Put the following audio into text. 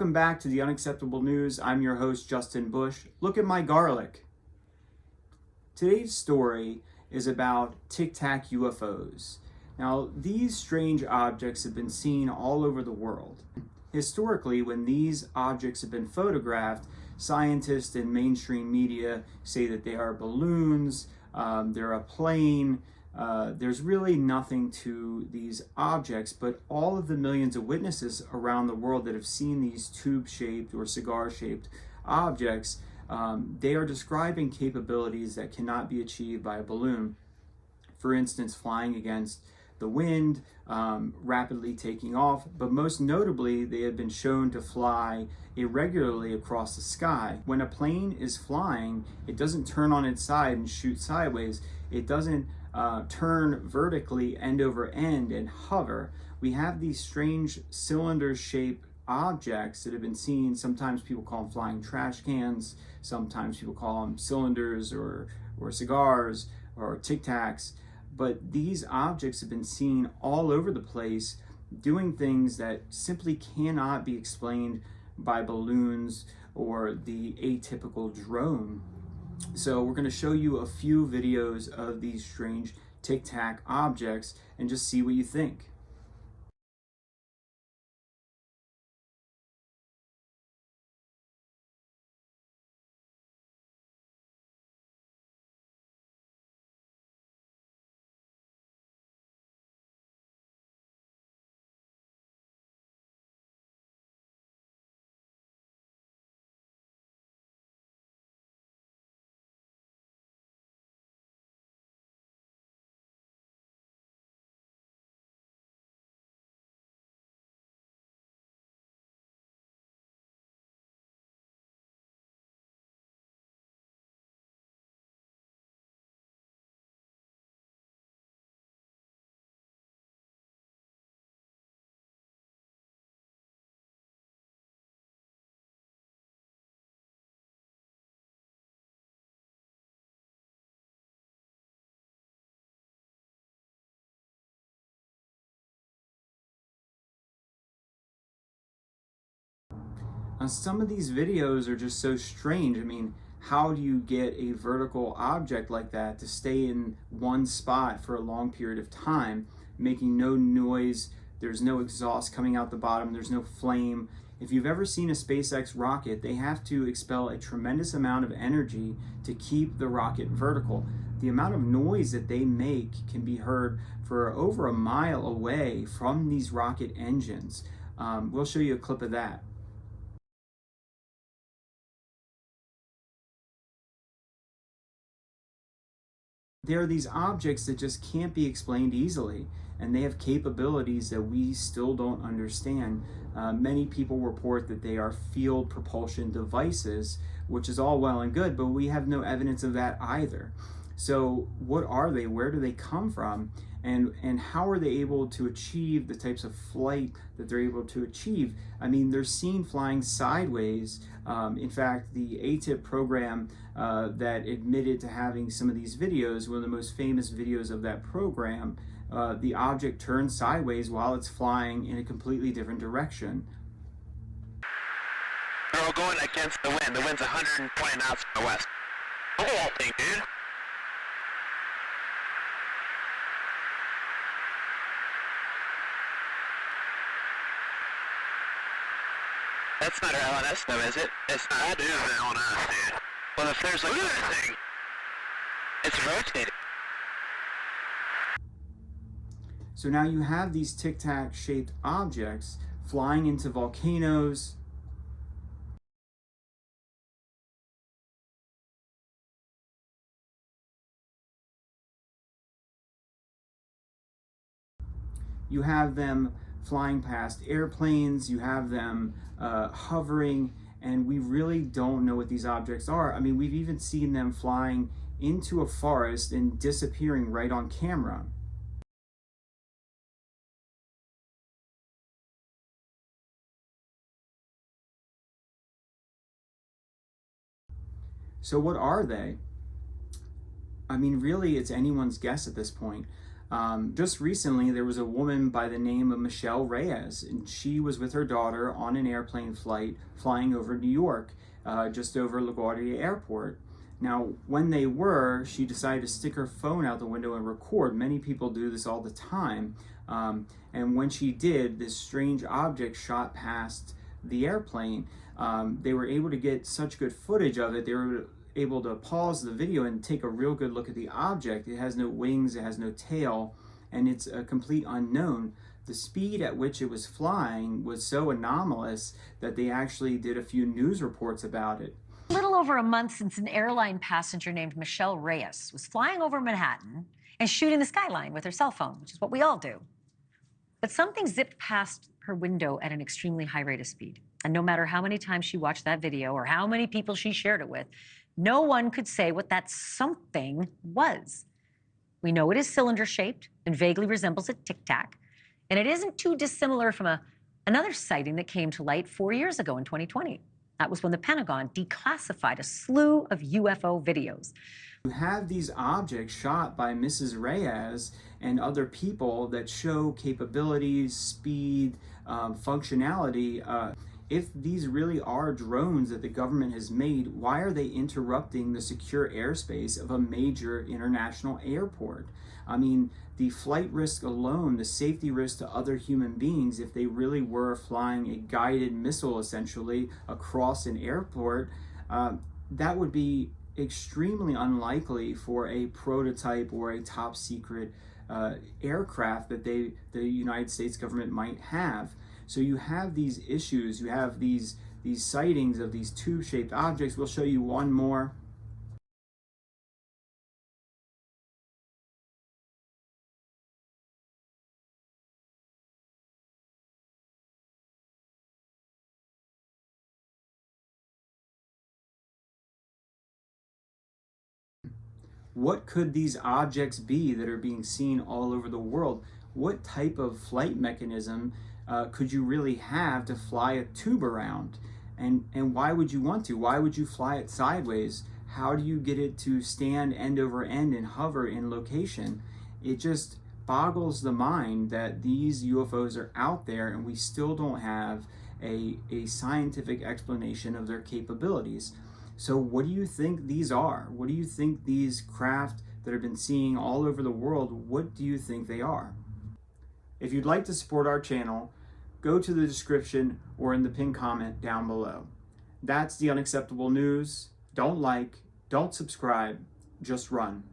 Welcome back to the Unacceptable News. I'm your host, Justin Bush. Look at my garlic. Today's story is about Tic Tac UFOs. Now, these strange objects have been seen all over the world. Historically, when these objects have been photographed, scientists and mainstream media say that they are balloons, they're a plane. There's really nothing to these objects, but all of the millions of witnesses around the world that have seen these tube-shaped or cigar-shaped objects, they are describing capabilities that cannot be achieved by a balloon. For instance, flying against the wind, rapidly taking off, but most notably, they have been shown to fly irregularly across the sky. When a plane is flying, it doesn't turn on its side and shoot sideways. It doesn't turn vertically end over end and hover. We have these strange cylinder-shaped objects that have been seen. Sometimes people call them flying trash cans. Sometimes people call them cylinders or cigars or Tic Tacs. But these objects have been seen all over the place doing things that simply cannot be explained by balloons or the atypical drone. So we're going to show you a few videos of these strange Tic Tac objects and just see what you think. Now, some of these videos are just so strange. I mean, how do you get a vertical object like that to stay in one spot for a long period of time, making no noise? There's no exhaust coming out the bottom. There's no flame. If you've ever seen a SpaceX rocket, they have to expel a tremendous amount of energy to keep the rocket vertical. The amount of noise that they make can be heard for over a mile away from these rocket engines. We'll show you a clip of that. There are these objects that just can't be explained easily, and they have capabilities that we still don't understand. Many people report that they are field propulsion devices, which is all well and good, but we have no evidence of that either. So what are they? Where do they come from? And how are they able to achieve the types of flight that they're able to achieve? I mean, they're seen flying sideways. In fact, the ATIP program that admitted to having some of these videos, one of the most famous videos of that program, the object turns sideways while it's flying in a completely different direction. They're all going against the wind. The wind's 120 knots from the west. Look at that thing, dude. That's not our LNS though, is it? It's not. That is the LNS, dude. Well, if there's like... Look at that thing! It's rotating. So now you have these Tic Tac shaped objects flying into volcanoes. You have them flying past airplanes, you have them hovering, and we really don't know what these objects are. I mean, we've even seen them flying into a forest and disappearing right on camera. So what are they? I mean, really, it's anyone's guess at this point. Just recently, there was a woman by the name of Michelle Reyes, and she was with her daughter on an airplane flight flying over New York, just over LaGuardia Airport. Now, when they were, she decided to stick her phone out the window and record. Many people do this all the time. And when she did, this strange object shot past the airplane. They were able to get such good footage of it. They were able to pause the video and take a real good look at the object. It has no wings, it has no tail, and it's a complete unknown. The speed at which it was flying was so anomalous that they actually did a few news reports about it. A little over a month since an airline passenger named Michelle Reyes was flying over Manhattan and shooting the skyline with her cell phone, which is what we all do. But something zipped past her window at an extremely high rate of speed. And no matter how many times she watched that video or how many people she shared it with, no one could say what that something was. We know it is cylinder-shaped and vaguely resembles a Tic Tac, and it isn't too dissimilar from another sighting that came to light 4 years ago in 2020. That was when the Pentagon declassified a slew of UFO videos. You have these objects shot by Mrs. Reyes and other people that show capabilities, speed, functionality. If these really are drones that the government has made, why are they interrupting the secure airspace of a major international airport? I mean, the flight risk alone, the safety risk to other human beings, if they really were flying a guided missile essentially across an airport, that would be extremely unlikely for a prototype or a top secret aircraft that the United States government might have. So you have these issues, you have these sightings of these tube-shaped objects. We'll show you one more. What could these objects be that are being seen all over the world? What type of flight mechanism could you really have to fly a tube around? And why would you want to? Why would you fly it sideways? How do you get it to stand end over end and hover in location? It just boggles the mind that these UFOs are out there and we still don't have a scientific explanation of their capabilities. So what do you think these are? What do you think these craft that have been seen all over the world, what do you think they are? If you'd like to support our channel, go to the description or in the pinned comment down below. That's the unacceptable news. Don't like, don't subscribe, just run.